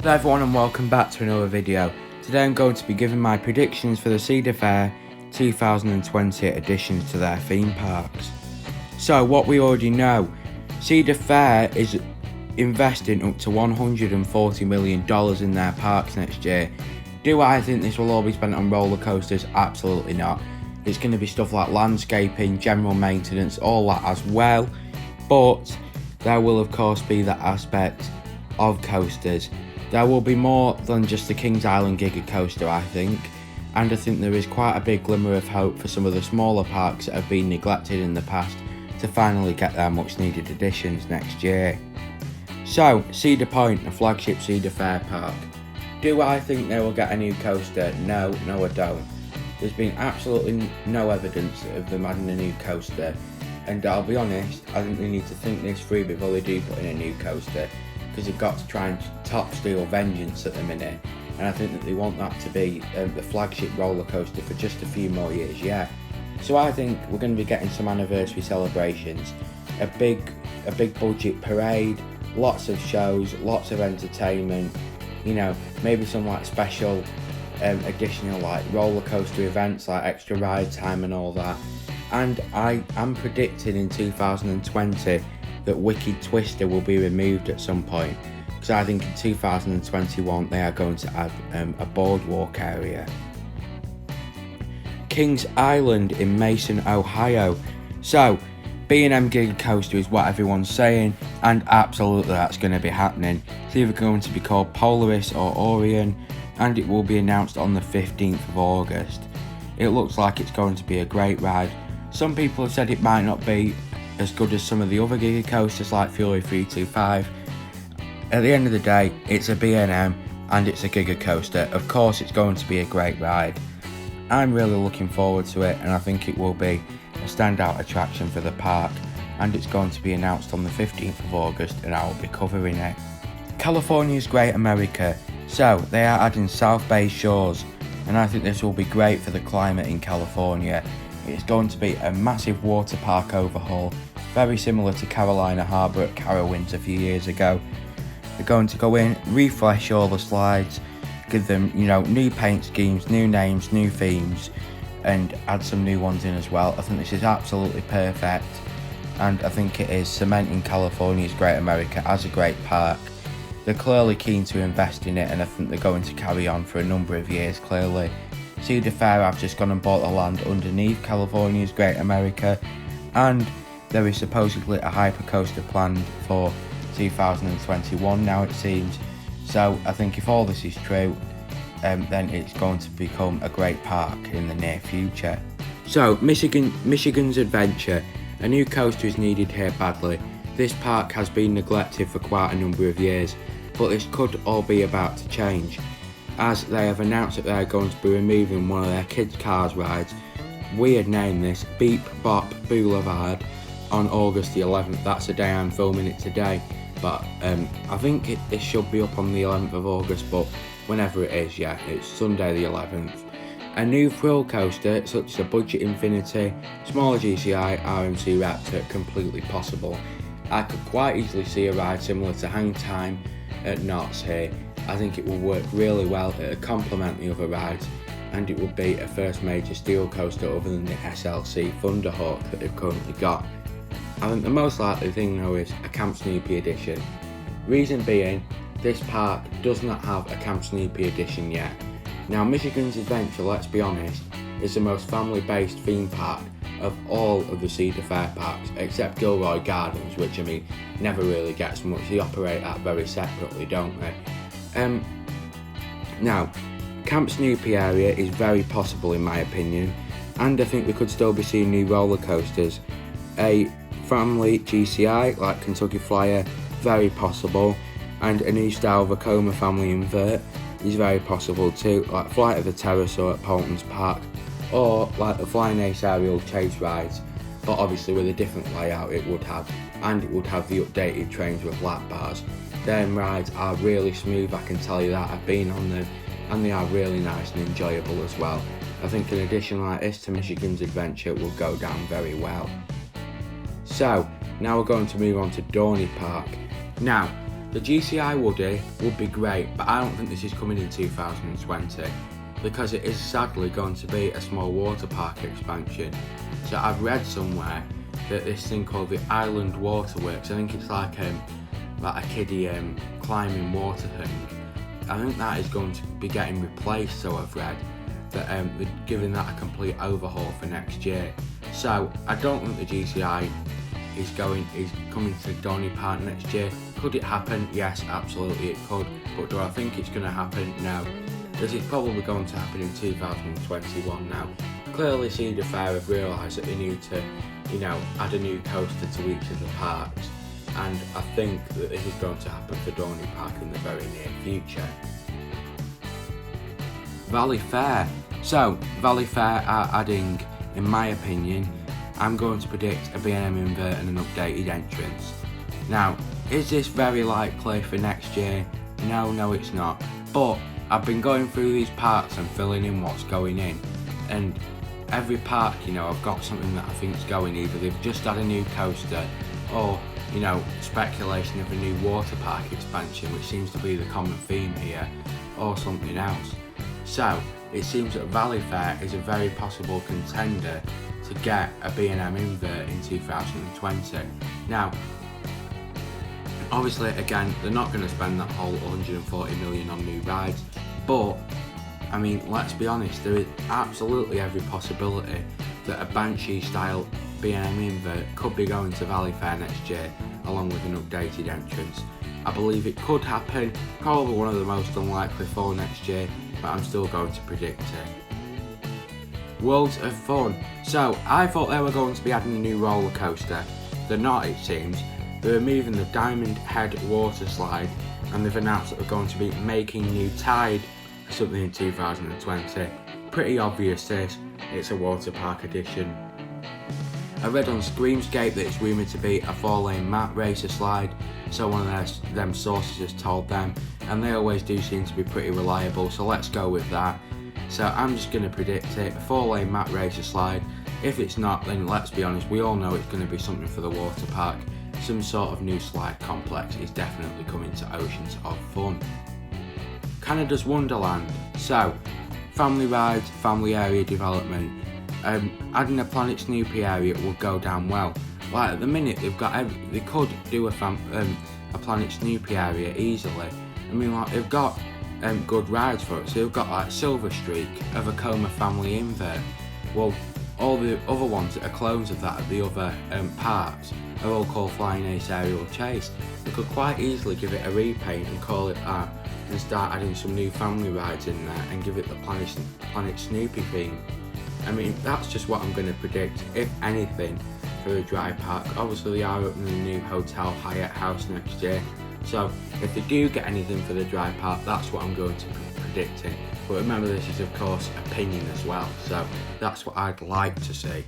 Hello everyone and welcome back to another video. Today I'm going to be giving my predictions for the Cedar Fair 2020 additions to their theme parks. So what we already know, Cedar Fair is investing up to $140 million in their parks next year. Do I think this will all be spent on roller coasters? Absolutely not. It's going to be stuff like landscaping, general maintenance, all that as well. But there will of course be that aspect of coasters. There will be more than just the Kings Island Giga Coaster, I think, and I think there is quite a big glimmer of hope for some of the smaller parks that have been neglected in the past to finally get their much needed additions next year. So, Cedar Point, the flagship Cedar Fair park. Do I think they will get a new coaster? No, I don't. There's been absolutely no evidence of them adding a new coaster, and I'll be honest, I think they need to think this through before they do put in a new coaster, because they've got to try and top steal Vengeance at the minute, and I think that they want that to be the flagship roller coaster for just a few more years yet. So I think we're going to be getting some anniversary celebrations, a big budget parade, lots of shows, lots of entertainment, you know, maybe some like special additional like roller coaster events like extra ride time and all that. And I am predicting in 2020 that Wicked Twister will be removed at some point, because I think in 2021 they are going to add a boardwalk area. Kings Island in Mason, Ohio. So B&M Giga Coaster is what everyone's saying, and absolutely that's going to be happening. It's either going to be called Polaris or Orion, and it will be announced on the 15th of August. It looks like it's going to be a great ride. Some people have said it might not be as good as some of the other Giga Coasters like Fury 325. At the end of the day, it's a B&M and it's a Giga Coaster. Of course it's going to be a great ride. I'm really looking forward to it, and I think it will be a standout attraction for the park, and it's going to be announced on the 15th of August and I will be covering it. California's Great America. So they are adding South Bay Shores, and I think this will be great for the climate in California. It's going to be a massive water park overhaul, very similar to Carolina Harbour at Carowinds a few years ago. They're going to go in, refresh all the slides, give them, new paint schemes, new names, new themes, and add some new ones in as well. I think this is absolutely perfect, and I think it is cementing California's Great America as a great park. They're clearly keen to invest in it, and I think they're going to carry on for a number of years, clearly. Cedar Fair have just gone and bought the land underneath California's Great America, and there is supposedly a hypercoaster planned for 2021 now, it seems. So I think if all this is true, then it's going to become a great park in the near future. So Michigan's Adventure. A new coaster is needed here badly. This park has been neglected for quite a number of years, but this could all be about to change, as they have announced that they are going to be removing one of their kids' cars rides. Weird name this, Beep Bop Boulevard, on August the 11th. That's the day I'm filming it today, but I think this should be up on the 11th of August, but whenever it is, yeah, it's Sunday the 11th. A new thrill coaster such as a Budget Infinity, smaller GCI, RMC Raptor, completely possible. I could quite easily see a ride similar to Hang Time at Knott's here. I think it will work really well, it will complement the other rides, and it will be a first major steel coaster other than the SLC Thunderhawk that they've currently got. I think the most likely thing though is a Camp Snoopy edition. Reason being, this park does not have a Camp Snoopy edition yet. Now Michigan's Adventure, let's be honest, is the most family based theme park of all of the Cedar Fair parks, except Gilroy Gardens, which never really gets much. They operate that very separately, don't they? Now, Camp Snoopy area is very possible in my opinion, and I think we could still be seeing new roller coasters. A family GCI like Kentucky Flyer, very possible, and a new style Vekoma family invert is very possible too, like Flight of the Pterosaur at Polton's Park, or like the Flying Ace aerial chase rides, but obviously with a different layout it would have, and it would have the updated trains with lap bars. Them rides are really smooth, I can tell you that. I've been on them and they are really nice and enjoyable as well. I think an addition like this to Michigan's Adventure will go down very well. So now we're going to move on to Dorney Park. Now The GCI Woody would be great, but I don't think this is coming in 2020 because it is sadly going to be a small water park expansion. So I've read somewhere that this thing called the Island Waterworks, I think it's like a kiddie climbing water thing, I think that is going to be getting replaced, so I've read that they're giving that a complete overhaul for next year. So I don't think the GCI is coming to Dorney Park next year. Could it happen? Yes, absolutely it could. But do I think it's going to happen? No. This is probably going to happen in 2021 now. Clearly Cedar Fair have realised that they need to, add a new coaster to each of the parks. And I think that this is going to happen for Dorney Park in the very near future. Valley Fair. So, Valley Fair are adding, in my opinion, I'm going to predict a B&M invert and an updated entrance. Now, is this very likely for next year? No it's not. But I've been going through these parks and filling in what's going in. And every park, I've got something that I think's going. Either they've just had a new coaster or, speculation of a new water park expansion, which seems to be the common theme here, or something else. So, it seems that Valley Fair is a very possible contender to get a B&M invert in 2020. Now, obviously, again, they're not going to spend that whole 140 million on new rides, but, let's be honest, there is absolutely every possibility that a Banshee-style B&M invert could be going to Valley Fair next year, along with an updated entrance. I believe it could happen, probably one of the most unlikely for next year, but I'm still going to predict it. Worlds of Fun. So, I thought they were going to be adding a new roller coaster. They're not, it seems. They're removing the Diamond Head water slide, and they've announced that they're going to be making new Tide for something in 2020. Pretty obvious this, it's a water park edition. I read on Screamscape that it's rumoured to be a 4-lane mat racer slide, so one of them sources has told them, and they always do seem to be pretty reliable, so let's go with that. So I'm just going to predict it, a 4-lane mat racer slide. If it's not, then let's be honest, we all know it's going to be something for the water park. Some sort of new slide complex is definitely coming to Oceans of Fun. Canada's Wonderland. So, family rides, family area development. Adding a Planet Snoopy area will go down well. Like at the minute, they could do a Planet Snoopy area easily. They've got good rides for it. So they've got like Silver Streak, a Vekoma family invert. Well, all the other ones that are clones of that at the other parks are all called Flying Ace Aerial Chase. They could quite easily give it a repaint and call it that, and start adding some new family rides in there and give it the Planet Snoopy theme. That's just what I'm going to predict, if anything, for the dry park. Obviously they are opening a new Hotel Hyatt house next year, so if they do get anything for the dry park, that's what I'm going to be predicting. But remember, this is of course opinion as well, so that's what I'd like to see.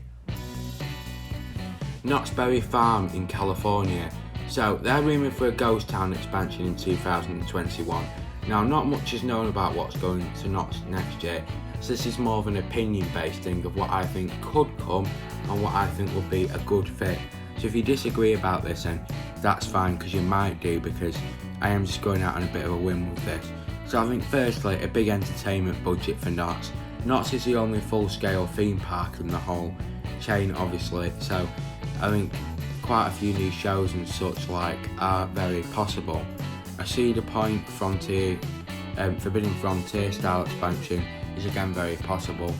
Knott's Berry Farm in California. So they're rumoured for a ghost town expansion in 2021. Now, not much is known about what's going to Knott's next year, so this is more of an opinion based thing of what I think could come and what I think will be a good fit. So if you disagree about this, then that's fine, because you might do, because I am just going out on a bit of a whim with this. So I think firstly, a big entertainment budget for Knott's. Knott's is the only full-scale theme park in the whole chain, obviously, so I think quite a few new shows and such like are very possible. A Cedar Point Frontier, Forbidden Frontier style expansion is again very possible.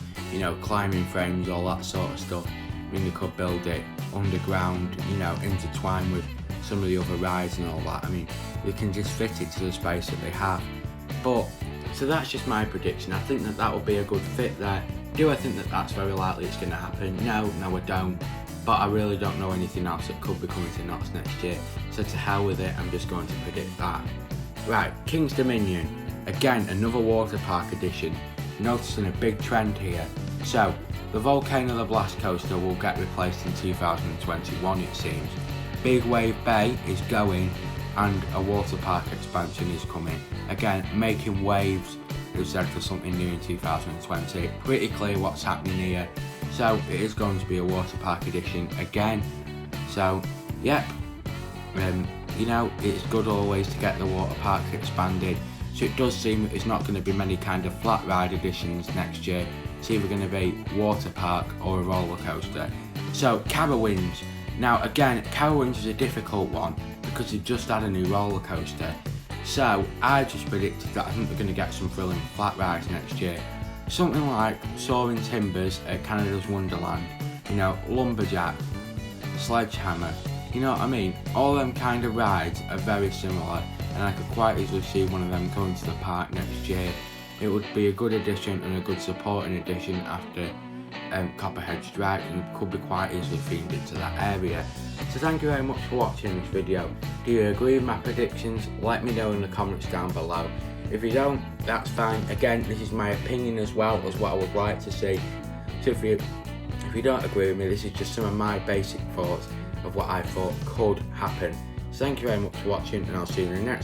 Climbing frames, all that sort of stuff. They could build it underground, intertwine with some of the other rides and all that. They can just fit it to the space that they have. But, so that's just my prediction. I think that will be a good fit there. Do I think that that's very likely it's going to happen? No, I don't. But I really don't know anything else that could be coming to Knott's next year. So to hell with it, I'm just going to predict that. Right, King's Dominion. Again, another water park edition. Noticing a big trend here. So, the Volcano the Blast coaster will get replaced in 2021, it seems. Big Wave Bay is going, and a water park expansion is coming. Again, making waves, who said, for something new in 2020. Pretty clear what's happening here. So it is going to be a water park edition again. So, yep. you know, it's good always to get the water park expanded. So it does seem that there's not going to be many kind of flat ride additions next year. It's either going to be water park or a roller coaster. So Carowinds. Now again, Carowinds is a difficult one because they've just had a new roller coaster. So I just predicted that I think they're going to get some thrilling flat rides next year. Something like Soaring Timbers at Canada's Wonderland, you know, Lumberjack, Sledgehammer, you know what I mean? All them kind of rides are very similar, and I could quite easily see one of them going to the park next year. It would be a good addition and a good supporting addition after Copperhead Strike, and it could be quite easily themed into that area. So thank you very much for watching this video. Do you agree with my predictions? Let me know in the comments down below. If you don't, that's fine. Again, this is my opinion as well as what I would like to see. So if you don't agree with me, this is just some of my basic thoughts of what I thought could happen. So thank you very much for watching, and I'll see you in the next